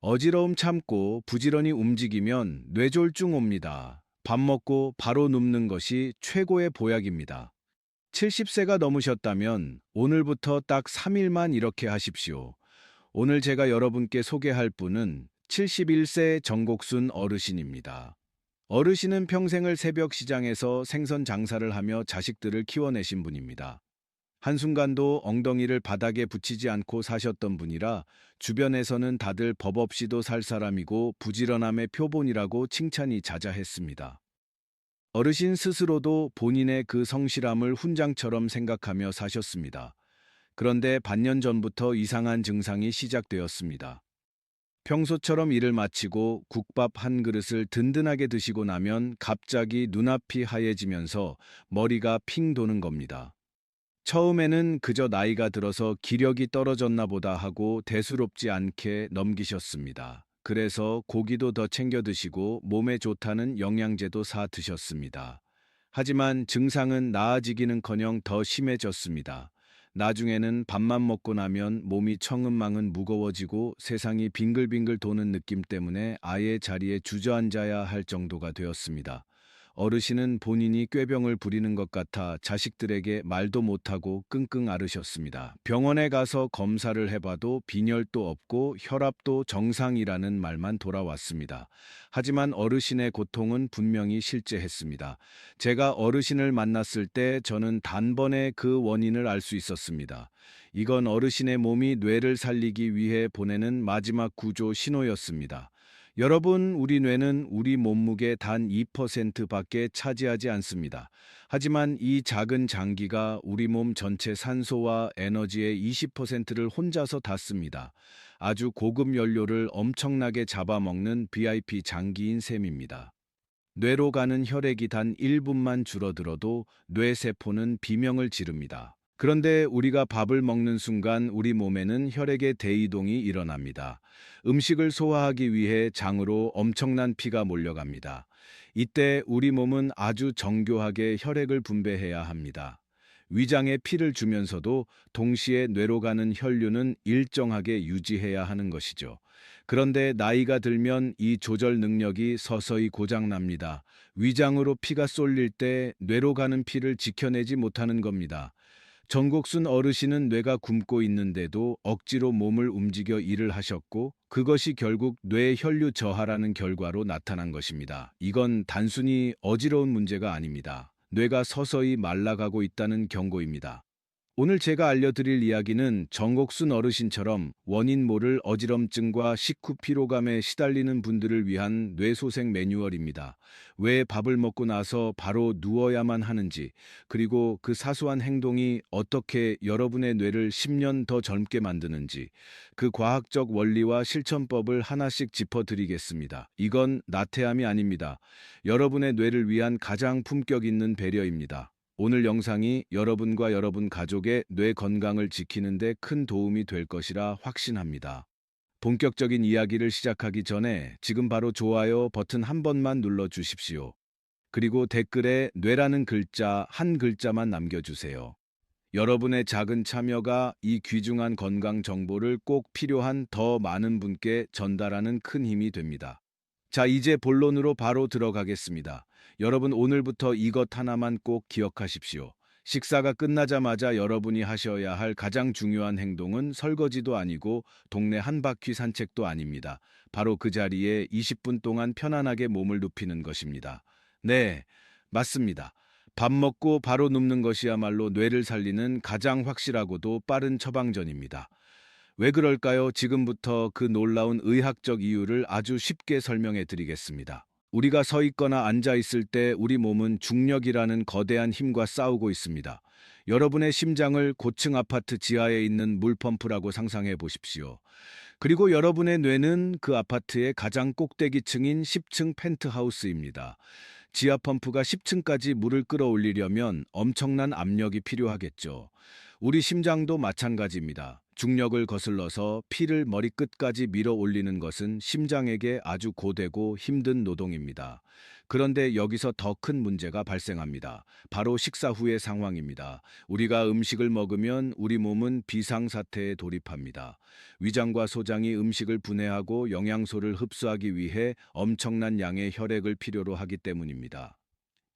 어지러움 참고 부지런히 움직이면 뇌졸중 옵니다. 밥 먹고 바로 눕는 것이 최고의 보약입니다. 70세가 넘으셨다면 오늘부터 딱 3일만 이렇게 하십시오. 오늘 제가 여러분께 소개할 분은 71세 정곡순 어르신입니다. 어르신은 평생을 새벽 시장에서 생선 장사를 하며 자식들을 키워내신 분입니다. 한순간도 엉덩이를 바닥에 붙이지 않고 사셨던 분이라 주변에서는 다들 법 없이도 살 사람이고 부지런함의 표본이라고 칭찬이 자자했습니다. 어르신 스스로도 본인의 그 성실함을 훈장처럼 생각하며 사셨습니다. 그런데 반년 전부터 이상한 증상이 시작되었습니다. 평소처럼 일을 마치고 국밥 한 그릇을 든든하게 드시고 나면 갑자기 눈앞이 하얘지면서 머리가 핑 도는 겁니다. 처음에는 그저 나이가 들어서 기력이 떨어졌나 보다 하고 대수롭지 않게 넘기셨습니다. 그래서 고기도 더 챙겨 드시고 몸에 좋다는 영양제도 사 드셨습니다. 하지만 증상은 나아지기는커녕 더 심해졌습니다. 나중에는 밥만 먹고 나면 몸이 천근만근 무거워지고 세상이 빙글빙글 도는 느낌 때문에 아예 자리에 주저앉아야 할 정도가 되었습니다. 어르신은 본인이 꾀병을 부리는 것 같아 자식들에게 말도 못하고 끙끙 앓으셨습니다. 병원에 가서 검사를 해봐도 빈혈도 없고 혈압도 정상이라는 말만 돌아왔습니다. 하지만 어르신의 고통은 분명히 실제했습니다. 제가 어르신을 만났을 때 저는 단번에 그 원인을 알 수 있었습니다. 이건 어르신의 몸이 뇌를 살리기 위해 보내는 마지막 구조 신호였습니다. 여러분, 우리 뇌는 우리 몸무게 단 2%밖에 차지하지 않습니다. 하지만 이 작은 장기가 우리 몸 전체 산소와 에너지의 20%를 혼자서 다 씁니다. 아주 고급 연료를 엄청나게 잡아먹는 VIP 장기인 셈입니다. 뇌로 가는 혈액이 단 1분만 줄어들어도 뇌세포는 비명을 지릅니다. 그런데 우리가 밥을 먹는 순간 우리 몸에는 혈액의 대이동이 일어납니다. 음식을 소화하기 위해 장으로 엄청난 피가 몰려갑니다. 이때 우리 몸은 아주 정교하게 혈액을 분배해야 합니다. 위장에 피를 주면서도 동시에 뇌로 가는 혈류는 일정하게 유지해야 하는 것이죠. 그런데 나이가 들면 이 조절 능력이 서서히 고장납니다. 위장으로 피가 쏠릴 때 뇌로 가는 피를 지켜내지 못하는 겁니다. 정곡순 어르신은 뇌가 굶고 있는데도 억지로 몸을 움직여 일을 하셨고 그것이 결국 뇌 혈류 저하라는 결과로 나타난 것입니다. 이건 단순히 어지러운 문제가 아닙니다. 뇌가 서서히 말라가고 있다는 경고입니다. 오늘 제가 알려드릴 이야기는 정곡순 어르신처럼 원인 모를 어지럼증과 식후 피로감에 시달리는 분들을 위한 뇌소생 매뉴얼입니다. 왜 밥을 먹고 나서 바로 누워야만 하는지, 그리고 그 사소한 행동이 어떻게 여러분의 뇌를 10년 더 젊게 만드는지, 그 과학적 원리와 실천법을 하나씩 짚어드리겠습니다. 이건 나태함이 아닙니다. 여러분의 뇌를 위한 가장 품격 있는 배려입니다. 오늘 영상이 여러분과 여러분 가족의 뇌 건강을 지키는 데 큰 도움이 될 것이라 확신합니다. 본격적인 이야기를 시작하기 전에 지금 바로 좋아요 버튼 한 번만 눌러 주십시오. 그리고 댓글에 뇌라는 글자 한 글자만 남겨주세요. 여러분의 작은 참여가 이 귀중한 건강 정보를 꼭 필요한 더 많은 분께 전달하는 큰 힘이 됩니다. 자, 이제 본론으로 바로 들어가겠습니다. 여러분, 오늘부터 이것 하나만 꼭 기억하십시오. 식사가 끝나자마자 여러분이 하셔야 할 가장 중요한 행동은 설거지도 아니고 동네 한 바퀴 산책도 아닙니다. 바로 그 자리에 20분 동안 편안하게 몸을 눕히는 것입니다. 네, 맞습니다. 밥 먹고 바로 눕는 것이야말로 뇌를 살리는 가장 확실하고도 빠른 처방전입니다. 왜 그럴까요? 지금부터 그 놀라운 의학적 이유를 아주 쉽게 설명해 드리겠습니다. 우리가 서 있거나 앉아 있을 때 우리 몸은 중력이라는 거대한 힘과 싸우고 있습니다. 여러분의 심장을 고층 아파트 지하에 있는 물펌프라고 상상해 보십시오. 그리고 여러분의 뇌는 그 아파트의 가장 꼭대기층인 10층 펜트하우스입니다. 지하 펌프가 10층까지 물을 끌어올리려면 엄청난 압력이 필요하겠죠. 우리 심장도 마찬가지입니다. 중력을 거슬러서 피를 머리끝까지 밀어 올리는 것은 심장에게 아주 고되고 힘든 노동입니다. 그런데 여기서 더 큰 문제가 발생합니다. 바로 식사 후의 상황입니다. 우리가 음식을 먹으면 우리 몸은 비상사태에 돌입합니다. 위장과 소장이 음식을 분해하고 영양소를 흡수하기 위해 엄청난 양의 혈액을 필요로 하기 때문입니다.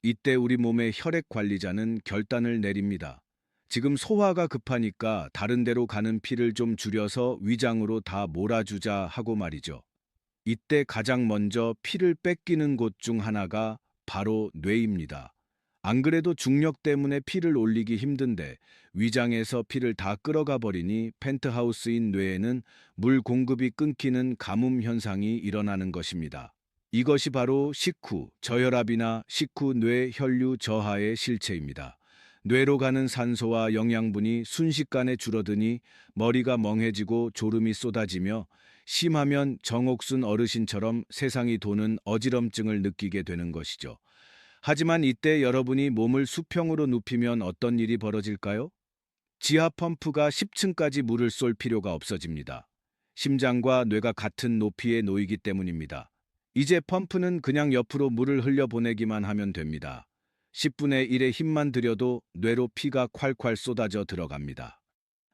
이때 우리 몸의 혈액 관리자는 결단을 내립니다. 지금 소화가 급하니까 다른 데로 가는 피를 좀 줄여서 위장으로 다 몰아주자 하고 말이죠. 이때 가장 먼저 피를 뺏기는 곳 중 하나가 바로 뇌입니다. 안 그래도 중력 때문에 피를 올리기 힘든데 위장에서 피를 다 끌어가 버리니 펜트하우스인 뇌에는 물 공급이 끊기는 가뭄 현상이 일어나는 것입니다. 이것이 바로 식후 저혈압이나 식후 뇌혈류 저하의 실체입니다. 뇌로 가는 산소와 영양분이 순식간에 줄어드니 머리가 멍해지고 졸음이 쏟아지며 심하면 정옥순 어르신처럼 세상이 도는 어지럼증을 느끼게 되는 것이죠. 하지만 이때 여러분이 몸을 수평으로 눕히면 어떤 일이 벌어질까요? 지하 펌프가 10층까지 물을 쏠 필요가 없어집니다. 심장과 뇌가 같은 높이에 놓이기 때문입니다. 이제 펌프는 그냥 옆으로 물을 흘려보내기만 하면 됩니다. 10분의 1의 힘만 들여도 뇌로 피가 콸콸 쏟아져 들어갑니다.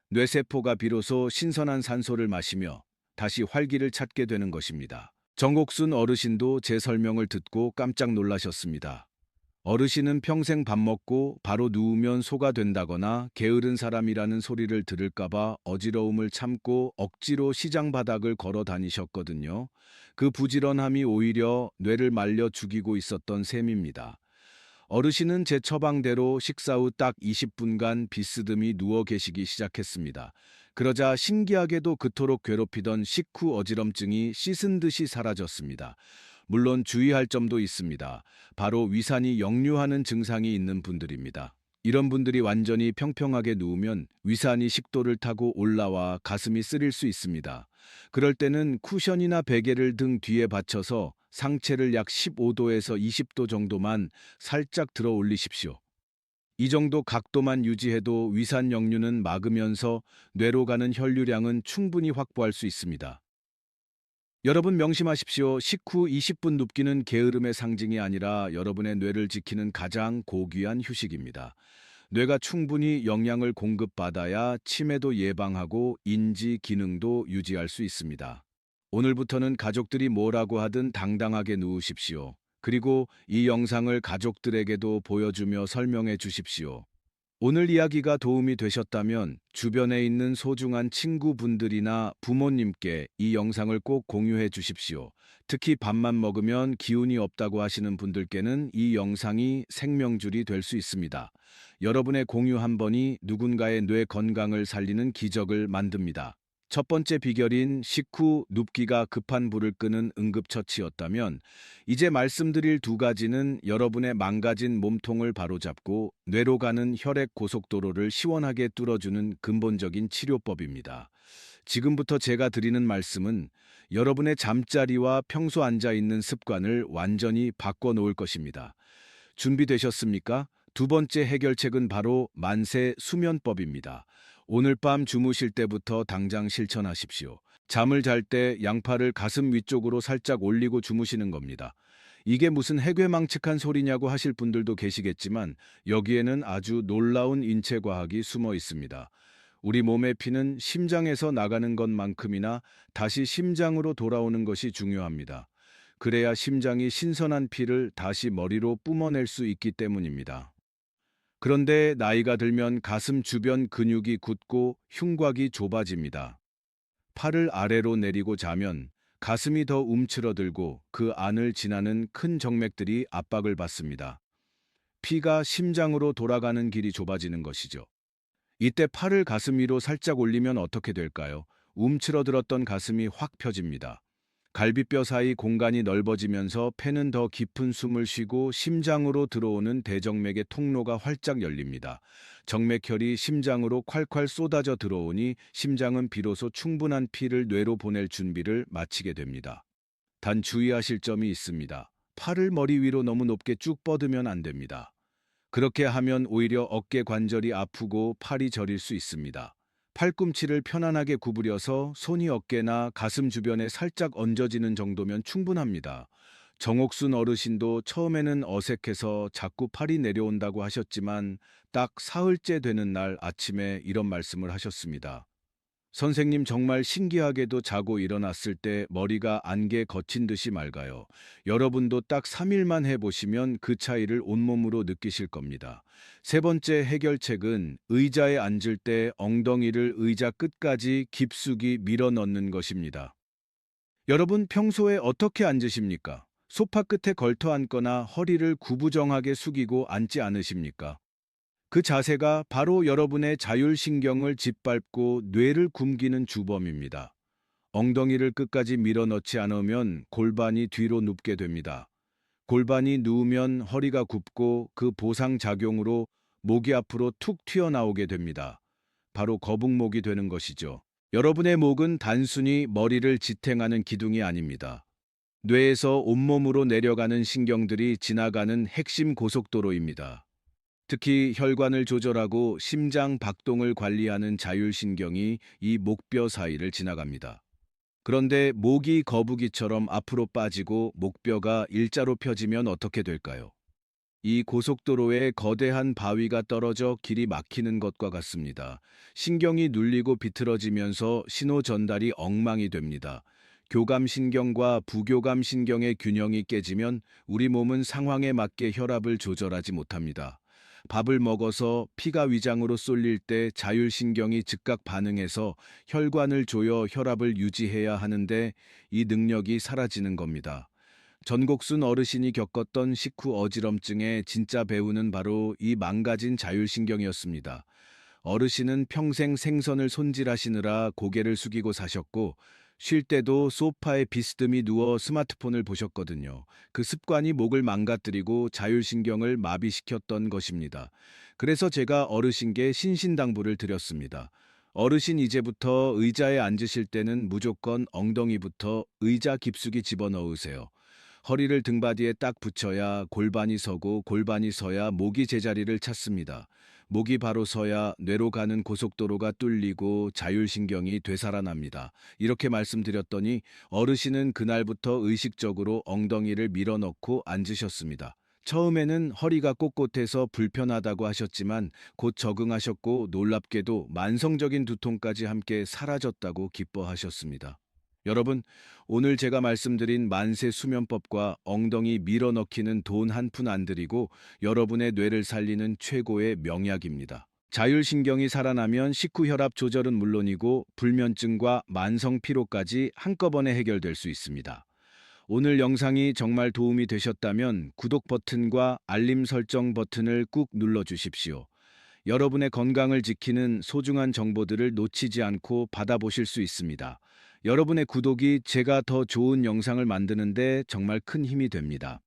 뇌세포가 비로소 신선한 산소를 마시며 다시 활기를 찾게 되는 것입니다. 정옥순 어르신도 제 설명을 듣고 깜짝 놀라셨습니다. 어르신은 평생 밥 먹고 바로 누우면 소가 된다거나 게으른 사람이라는 소리를 들을까봐 어지러움을 참고 억지로 시장 바닥을 걸어 다니셨거든요. 그 부지런함이 오히려 뇌를 말려 죽이고 있었던 셈입니다. 어르신은 제 처방대로 식사 후 딱 20분간 비스듬히 누워 계시기 시작했습니다. 그러자 신기하게도 그토록 괴롭히던 식후 어지럼증이 씻은 듯이 사라졌습니다. 물론 주의할 점도 있습니다. 바로 위산이 역류하는 증상이 있는 분들입니다. 이런 분들이 완전히 평평하게 누우면 위산이 식도를 타고 올라와 가슴이 쓰릴 수 있습니다. 그럴 때는 쿠션이나 베개를 등 뒤에 받쳐서 상체를 약 15도에서 20도 정도만 살짝 들어 올리십시오. 이 정도 각도만 유지해도 위산 역류는 막으면서 뇌로 가는 혈류량은 충분히 확보할 수 있습니다. 여러분 명심하십시오. 식후 20분 눕기는 게으름의 상징이 아니라 여러분의 뇌를 지키는 가장 고귀한 휴식입니다. 뇌가 충분히 영양을 공급받아야 치매도 예방하고 인지 기능도 유지할 수 있습니다. 오늘부터는 가족들이 뭐라고 하든 당당하게 누우십시오. 그리고 이 영상을 가족들에게도 보여주며 설명해 주십시오. 오늘 이야기가 도움이 되셨다면 주변에 있는 소중한 친구분들이나 부모님께 이 영상을 꼭 공유해 주십시오. 특히 밥만 먹으면 기운이 없다고 하시는 분들께는 이 영상이 생명줄이 될 수 있습니다. 여러분의 공유 한 번이 누군가의 뇌 건강을 살리는 기적을 만듭니다. 첫 번째 비결인 식후 눕기가 급한 불을 끄는 응급처치였다면 이제 말씀드릴 두 가지는 여러분의 망가진 몸통을 바로잡고 뇌로 가는 혈액 고속도로를 시원하게 뚫어주는 근본적인 치료법입니다. 지금부터 제가 드리는 말씀은 여러분의 잠자리와 평소 앉아 있는 습관을 완전히 바꿔 놓을 것입니다. 준비되셨습니까? 두 번째 해결책은 바로 만세 수면법입니다. 오늘 밤 주무실 때부터 당장 실천하십시오. 잠을 잘 때 양팔을 가슴 위쪽으로 살짝 올리고 주무시는 겁니다. 이게 무슨 해괴망측한 소리냐고 하실 분들도 계시겠지만 여기에는 아주 놀라운 인체과학이 숨어 있습니다. 우리 몸의 피는 심장에서 나가는 것만큼이나 다시 심장으로 돌아오는 것이 중요합니다. 그래야 심장이 신선한 피를 다시 머리로 뿜어낼 수 있기 때문입니다. 그런데 나이가 들면 가슴 주변 근육이 굳고 흉곽이 좁아집니다. 팔을 아래로 내리고 자면 가슴이 더 움츠러들고 그 안을 지나는 큰 정맥들이 압박을 받습니다. 피가 심장으로 돌아가는 길이 좁아지는 것이죠. 이때 팔을 가슴 위로 살짝 올리면 어떻게 될까요? 움츠러들었던 가슴이 확 펴집니다. 갈비뼈 사이 공간이 넓어지면서 폐는 더 깊은 숨을 쉬고 심장으로 들어오는 대정맥의 통로가 활짝 열립니다. 정맥혈이 심장으로 콸콸 쏟아져 들어오니 심장은 비로소 충분한 피를 뇌로 보낼 준비를 마치게 됩니다. 단 주의하실 점이 있습니다. 팔을 머리 위로 너무 높게 쭉 뻗으면 안 됩니다. 그렇게 하면 오히려 어깨 관절이 아프고 팔이 저릴 수 있습니다. 팔꿈치를 편안하게 구부려서 손이 어깨나 가슴 주변에 살짝 얹어지는 정도면 충분합니다. 정옥순 어르신도 처음에는 어색해서 자꾸 팔이 내려온다고 하셨지만 딱 사흘째 되는 날 아침에 이런 말씀을 하셨습니다. 선생님 정말 신기하게도 자고 일어났을 때 머리가 안개 거친 듯이 맑아요. 여러분도 딱 3일만 해보시면 그 차이를 온몸으로 느끼실 겁니다. 세 번째 해결책은 의자에 앉을 때 엉덩이를 의자 끝까지 깊숙이 밀어 넣는 것입니다. 여러분 평소에 어떻게 앉으십니까? 소파 끝에 걸터 앉거나 허리를 구부정하게 숙이고 앉지 않으십니까? 그 자세가 바로 여러분의 자율신경을 짓밟고 뇌를 굶기는 주범입니다. 엉덩이를 끝까지 밀어넣지 않으면 골반이 뒤로 눕게 됩니다. 골반이 누우면 허리가 굽고 그 보상작용으로 목이 앞으로 툭 튀어나오게 됩니다. 바로 거북목이 되는 것이죠. 여러분의 목은 단순히 머리를 지탱하는 기둥이 아닙니다. 뇌에서 온몸으로 내려가는 신경들이 지나가는 핵심 고속도로입니다. 특히 혈관을 조절하고 심장 박동을 관리하는 자율신경이 이 목뼈 사이를 지나갑니다. 그런데 목이 거북이처럼 앞으로 빠지고 목뼈가 일자로 펴지면 어떻게 될까요? 이 고속도로에 거대한 바위가 떨어져 길이 막히는 것과 같습니다. 신경이 눌리고 비틀어지면서 신호 전달이 엉망이 됩니다. 교감신경과 부교감신경의 균형이 깨지면 우리 몸은 상황에 맞게 혈압을 조절하지 못합니다. 밥을 먹어서 피가 위장으로 쏠릴 때 자율신경이 즉각 반응해서 혈관을 조여 혈압을 유지해야 하는데 이 능력이 사라지는 겁니다. 전곡순 어르신이 겪었던 식후 어지럼증의 진짜 배우는 바로 이 망가진 자율신경이었습니다. 어르신은 평생 생선을 손질하시느라 고개를 숙이고 사셨고, 쉴 때도 소파에 비스듬히 누워 스마트폰을 보셨거든요. 그 습관이 목을 망가뜨리고 자율신경을 마비시켰던 것입니다. 그래서 제가 어르신께 신신당부를 드렸습니다. 어르신 이제부터 의자에 앉으실 때는 무조건 엉덩이부터 의자 깊숙이 집어넣으세요. 허리를 등받이에 딱 붙여야 골반이 서고 골반이 서야 목이 제자리를 찾습니다. 목이 바로 서야 뇌로 가는 고속도로가 뚫리고 자율신경이 되살아납니다. 이렇게 말씀드렸더니 어르신은 그날부터 의식적으로 엉덩이를 밀어넣고 앉으셨습니다. 처음에는 허리가 꼿꼿해서 불편하다고 하셨지만 곧 적응하셨고 놀랍게도 만성적인 두통까지 함께 사라졌다고 기뻐하셨습니다. 여러분, 오늘 제가 말씀드린 만세 수면법과 엉덩이 밀어넣기는 돈 한 푼 안 들이고 여러분의 뇌를 살리는 최고의 명약입니다. 자율신경이 살아나면 식후 혈압 조절은 물론이고 불면증과 만성 피로까지 한꺼번에 해결될 수 있습니다. 오늘 영상이 정말 도움이 되셨다면 구독 버튼과 알림 설정 버튼을 꾹 눌러 주십시오. 여러분의 건강을 지키는 소중한 정보들을 놓치지 않고 받아보실 수 있습니다. 여러분의 구독이 제가 더 좋은 영상을 만드는데 정말 큰 힘이 됩니다.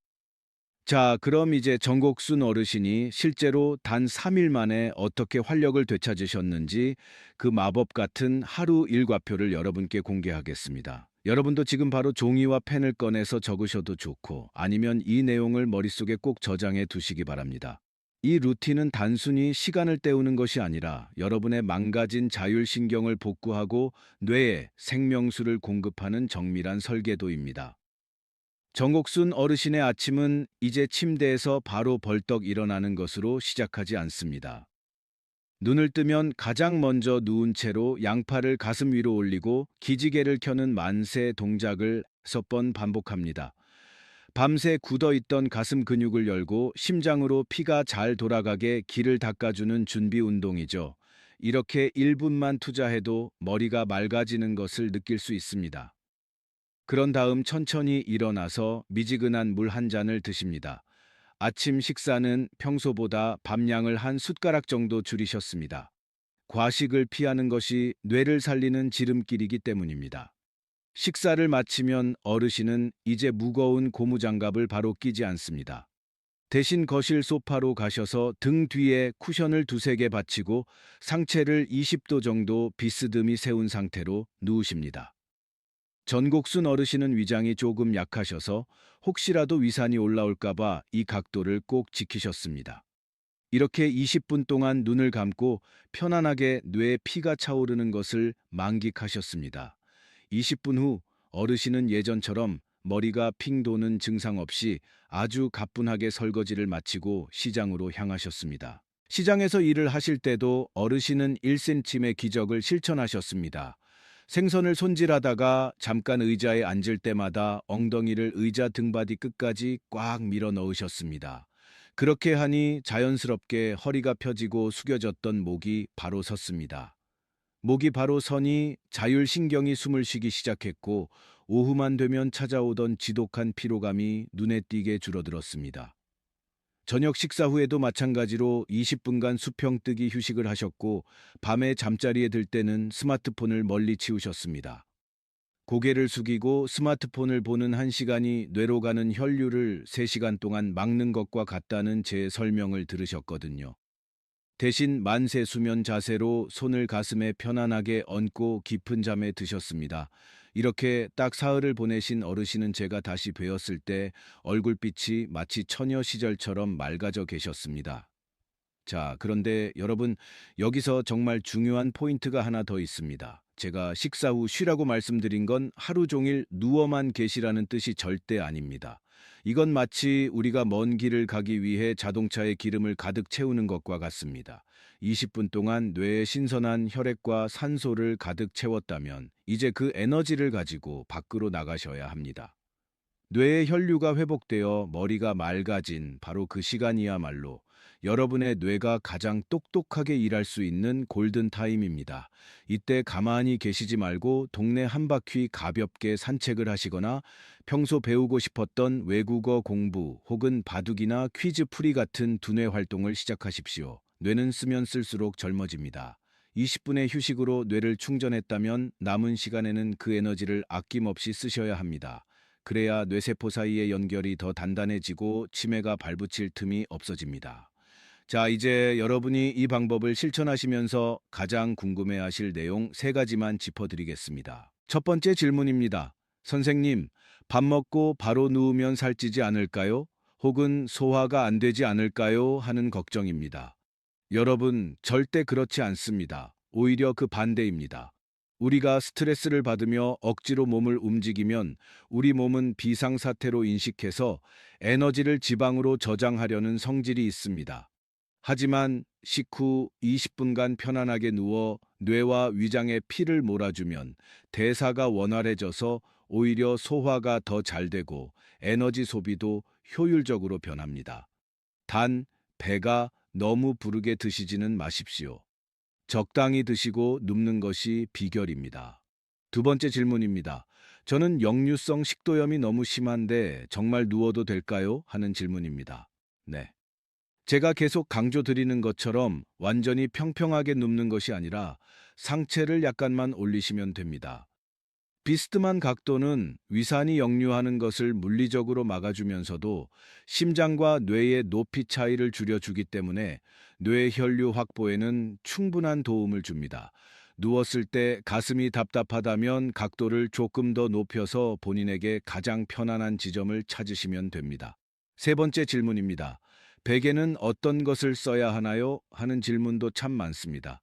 자, 그럼 이제 정곡순 어르신이 실제로 단 3일 만에 어떻게 활력을 되찾으셨는지 그 마법 같은 하루 일과표를 여러분께 공개하겠습니다. 여러분도 지금 바로 종이와 펜을 꺼내서 적으셔도 좋고 아니면 이 내용을 머릿속에 꼭 저장해 두시기 바랍니다. 이 루틴은 단순히 시간을 때우는 것이 아니라 여러분의 망가진 자율신경을 복구하고 뇌에 생명수를 공급하는 정밀한 설계도입니다. 정옥순 어르신의 아침은 이제 침대에서 바로 벌떡 일어나는 것으로 시작하지 않습니다. 눈을 뜨면 가장 먼저 누운 채로 양팔을 가슴 위로 올리고 기지개를 켜는 만세 동작을 6번 반복합니다. 밤새 굳어있던 가슴 근육을 열고 심장으로 피가 잘 돌아가게 기를 닦아주는 준비 운동이죠. 이렇게 1분만 투자해도 머리가 맑아지는 것을 느낄 수 있습니다. 그런 다음 천천히 일어나서 미지근한 물 한 잔을 드십니다. 아침 식사는 평소보다 밥량을 한 숟가락 정도 줄이셨습니다. 과식을 피하는 것이 뇌를 살리는 지름길이기 때문입니다. 식사를 마치면 어르신은 이제 무거운 고무장갑을 바로 끼지 않습니다. 대신 거실 소파로 가셔서 등 뒤에 쿠션을 두세 개 받치고 상체를 20도 정도 비스듬히 세운 상태로 누우십니다. 전곡순 어르신은 위장이 조금 약하셔서 혹시라도 위산이 올라올까봐 이 각도를 꼭 지키셨습니다. 이렇게 20분 동안 눈을 감고 편안하게 뇌에 피가 차오르는 것을 만끽하셨습니다. 20분 후 어르신은 예전처럼 머리가 핑 도는 증상 없이 아주 가뿐하게 설거지를 마치고 시장으로 향하셨습니다. 시장에서 일을 하실 때도 어르신은 1cm의 기적을 실천하셨습니다. 생선을 손질하다가 잠깐 의자에 앉을 때마다 엉덩이를 의자 등받이 끝까지 꽉 밀어 넣으셨습니다. 그렇게 하니 자연스럽게 허리가 펴지고 숙여졌던 목이 바로 섰습니다. 목이 바로 서니 자율신경이 숨을 쉬기 시작했고 오후만 되면 찾아오던 지독한 피로감이 눈에 띄게 줄어들었습니다. 저녁 식사 후에도 마찬가지로 20분간 수평뜨기 휴식을 하셨고 밤에 잠자리에 들 때는 스마트폰을 멀리 치우셨습니다. 고개를 숙이고 스마트폰을 보는 1시간이 뇌로 가는 혈류를 3시간 동안 막는 것과 같다는 제 설명을 들으셨거든요. 대신 만세 수면 자세로 손을 가슴에 편안하게 얹고 깊은 잠에 드셨습니다. 이렇게 딱 사흘을 보내신 어르신은 제가 다시 뵈었을 때 얼굴빛이 마치 처녀 시절처럼 맑아져 계셨습니다. 자, 그런데 여러분, 여기서 정말 중요한 포인트가 하나 더 있습니다. 제가 식사 후 쉬라고 말씀드린 건 하루 종일 누워만 계시라는 뜻이 절대 아닙니다. 이건 마치 우리가 먼 길을 가기 위해 자동차에 기름을 가득 채우는 것과 같습니다. 20분 동안 뇌에 신선한 혈액과 산소를 가득 채웠다면 이제 그 에너지를 가지고 밖으로 나가셔야 합니다. 뇌의 혈류가 회복되어 머리가 맑아진 바로 그 시간이야말로 여러분의 뇌가 가장 똑똑하게 일할 수 있는 골든타임입니다. 이때 가만히 계시지 말고 동네 한 바퀴 가볍게 산책을 하시거나 평소 배우고 싶었던 외국어 공부 혹은 바둑이나 퀴즈 풀이 같은 두뇌 활동을 시작하십시오. 뇌는 쓰면 쓸수록 젊어집니다. 20분의 휴식으로 뇌를 충전했다면 남은 시간에는 그 에너지를 아낌없이 쓰셔야 합니다. 그래야 뇌세포 사이의 연결이 더 단단해지고 치매가 발붙일 틈이 없어집니다. 자, 이제 여러분이 이 방법을 실천하시면서 가장 궁금해하실 내용 3가지만 짚어드리겠습니다. 첫 번째 질문입니다. 선생님, 밥 먹고 바로 누우면 살찌지 않을까요? 혹은 소화가 안 되지 않을까요? 하는 걱정입니다. 여러분, 절대 그렇지 않습니다. 오히려 그 반대입니다. 우리가 스트레스를 받으며 억지로 몸을 움직이면 우리 몸은 비상사태로 인식해서 에너지를 지방으로 저장하려는 성질이 있습니다. 하지만 식후 20분간 편안하게 누워 뇌와 위장에 피를 몰아주면 대사가 원활해져서 오히려 소화가 더 잘 되고 에너지 소비도 효율적으로 변합니다. 단, 배가 너무 부르게 드시지는 마십시오. 적당히 드시고 눕는 것이 비결입니다. 두 번째 질문입니다. 저는 역류성 식도염이 너무 심한데 정말 누워도 될까요? 하는 질문입니다. 네. 제가 계속 강조드리는 것처럼 완전히 평평하게 눕는 것이 아니라 상체를 약간만 올리시면 됩니다. 비스듬한 각도는 위산이 역류하는 것을 물리적으로 막아주면서도 심장과 뇌의 높이 차이를 줄여주기 때문에 뇌 혈류 확보에는 충분한 도움을 줍니다. 누웠을 때 가슴이 답답하다면 각도를 조금 더 높여서 본인에게 가장 편안한 지점을 찾으시면 됩니다. 세 번째 질문입니다. 베개는 어떤 것을 써야 하나요? 하는 질문도 참 많습니다.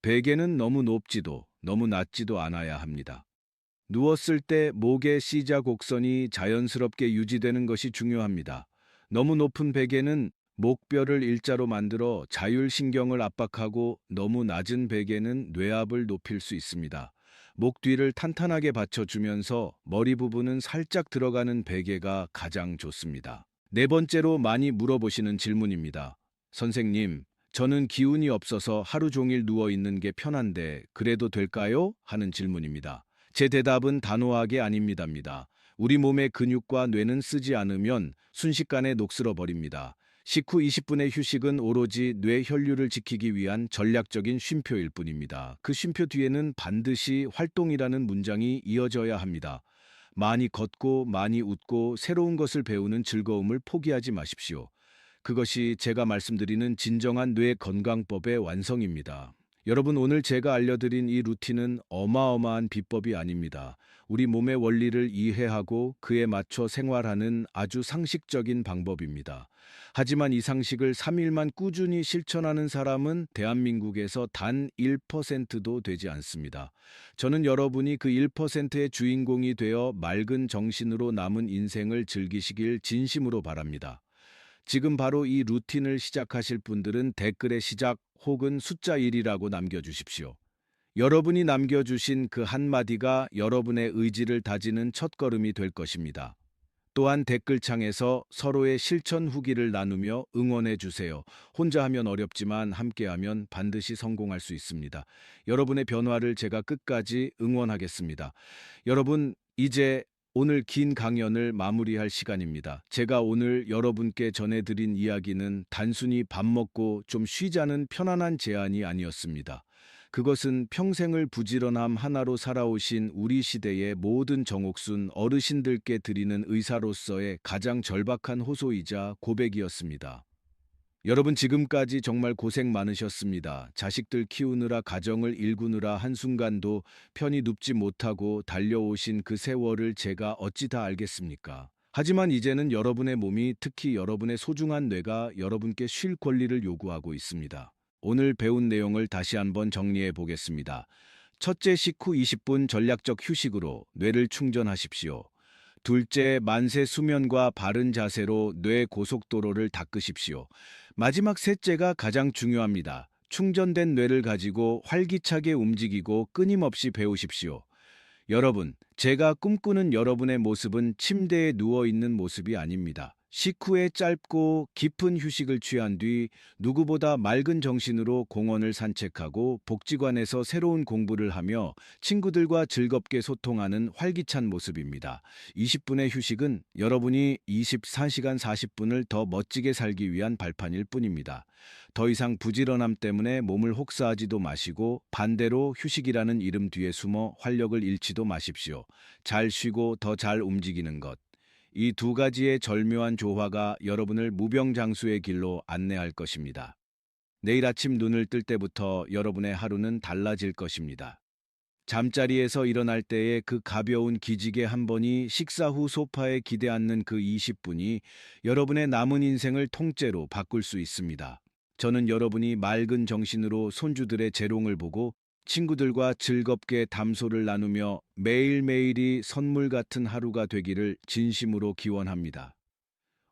베개는 너무 높지도 너무 낮지도 않아야 합니다. 누웠을 때 목의 C자 곡선이 자연스럽게 유지되는 것이 중요합니다. 너무 높은 베개는 목뼈를 일자로 만들어 자율신경을 압박하고 너무 낮은 베개는 뇌압을 높일 수 있습니다. 목 뒤를 탄탄하게 받쳐주면서 머리 부분은 살짝 들어가는 베개가 가장 좋습니다. 네 번째로 많이 물어보시는 질문입니다. 선생님, 저는 기운이 없어서 하루 종일 누워 있는 게 편한데 그래도 될까요? 하는 질문입니다. 제 대답은 단호하게 아닙니다입니다. 우리 몸의 근육과 뇌는 쓰지 않으면 순식간에 녹슬어 버립니다. 식후 20분의 휴식은 오로지 뇌 혈류를 지키기 위한 전략적인 쉼표일 뿐입니다. 그 쉼표 뒤에는 반드시 활동이라는 문장이 이어져야 합니다. 많이 걷고 많이 웃고 새로운 것을 배우는 즐거움을 포기하지 마십시오. 그것이 제가 말씀드리는 진정한 뇌 건강법의 완성입니다. 여러분, 오늘 제가 알려드린 이 루틴은 어마어마한 비법이 아닙니다. 우리 몸의 원리를 이해하고 그에 맞춰 생활하는 아주 상식적인 방법입니다. 하지만 이 상식을 3일만 꾸준히 실천하는 사람은 대한민국에서 단 1%도 되지 않습니다. 저는 여러분이 그 1%의 주인공이 되어 맑은 정신으로 남은 인생을 즐기시길 진심으로 바랍니다. 지금 바로 이 루틴을 시작하실 분들은 댓글에 시작 혹은 숫자 1이라고 남겨주십시오. 여러분이 남겨주신 그 한마디가 여러분의 의지를 다지는 첫걸음이 될 것입니다. 또한 댓글창에서 서로의 실천 후기를 나누며 응원해 주세요. 혼자 하면 어렵지만 함께하면 반드시 성공할 수 있습니다. 여러분의 변화를 제가 끝까지 응원하겠습니다. 여러분, 이제 오늘 긴 강연을 마무리할 시간입니다. 제가 오늘 여러분께 전해드린 이야기는 단순히 밥 먹고 좀 쉬자는 편안한 제안이 아니었습니다. 그것은 평생을 부지런함 하나로 살아오신 우리 시대의 모든 정옥순 어르신들께 드리는 의사로서의 가장 절박한 호소이자 고백이었습니다. 여러분, 지금까지 정말 고생 많으셨습니다. 자식들 키우느라 가정을 일구느라 한순간도 편히 눕지 못하고 달려오신 그 세월을 제가 어찌 다 알겠습니까? 하지만 이제는 여러분의 몸이, 특히 여러분의 소중한 뇌가 여러분께 쉴 권리를 요구하고 있습니다. 오늘 배운 내용을 다시 한번 정리해 보겠습니다. 첫째, 식후 20분 전략적 휴식으로 뇌를 충전하십시오. 둘째, 만세 수면과 바른 자세로 뇌 고속도로를 닦으십시오. 마지막 셋째가 가장 중요합니다. 충전된 뇌를 가지고 활기차게 움직이고 끊임없이 배우십시오. 여러분, 제가 꿈꾸는 여러분의 모습은 침대에 누워 있는 모습이 아닙니다. 식후에 짧고 깊은 휴식을 취한 뒤 누구보다 맑은 정신으로 공원을 산책하고 복지관에서 새로운 공부를 하며 친구들과 즐겁게 소통하는 활기찬 모습입니다. 20분의 휴식은 여러분이 24시간 40분을 더 멋지게 살기 위한 발판일 뿐입니다. 더 이상 부지런함 때문에 몸을 혹사하지도 마시고, 반대로 휴식이라는 이름 뒤에 숨어 활력을 잃지도 마십시오. 잘 쉬고 더 잘 움직이는 것. 이 두 가지의 절묘한 조화가 여러분을 무병장수의 길로 안내할 것입니다. 내일 아침 눈을 뜰 때부터 여러분의 하루는 달라질 것입니다. 잠자리에서 일어날 때의 그 가벼운 기지개 한 번이, 식사 후 소파에 기대 앉는 그 20분이 여러분의 남은 인생을 통째로 바꿀 수 있습니다. 저는 여러분이 맑은 정신으로 손주들의 재롱을 보고 친구들과 즐겁게 담소를 나누며 매일매일이 선물 같은 하루가 되기를 진심으로 기원합니다.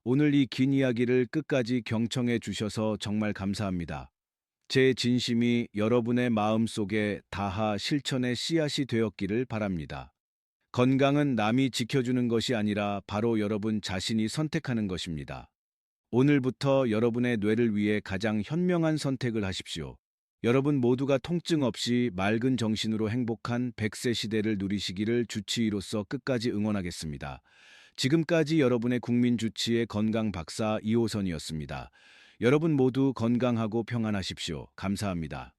오늘 이 긴 이야기를 끝까지 경청해 주셔서 정말 감사합니다. 제 진심이 여러분의 마음속에 닿아 실천의 씨앗이 되었기를 바랍니다. 건강은 남이 지켜주는 것이 아니라 바로 여러분 자신이 선택하는 것입니다. 오늘부터 여러분의 뇌를 위해 가장 현명한 선택을 하십시오. 여러분 모두가 통증 없이 맑은 정신으로 행복한 100세 시대를 누리시기를 주치의로서 끝까지 응원하겠습니다. 지금까지 여러분의 국민 주치의 건강 박사 이호선이었습니다. 여러분 모두 건강하고 평안하십시오. 감사합니다.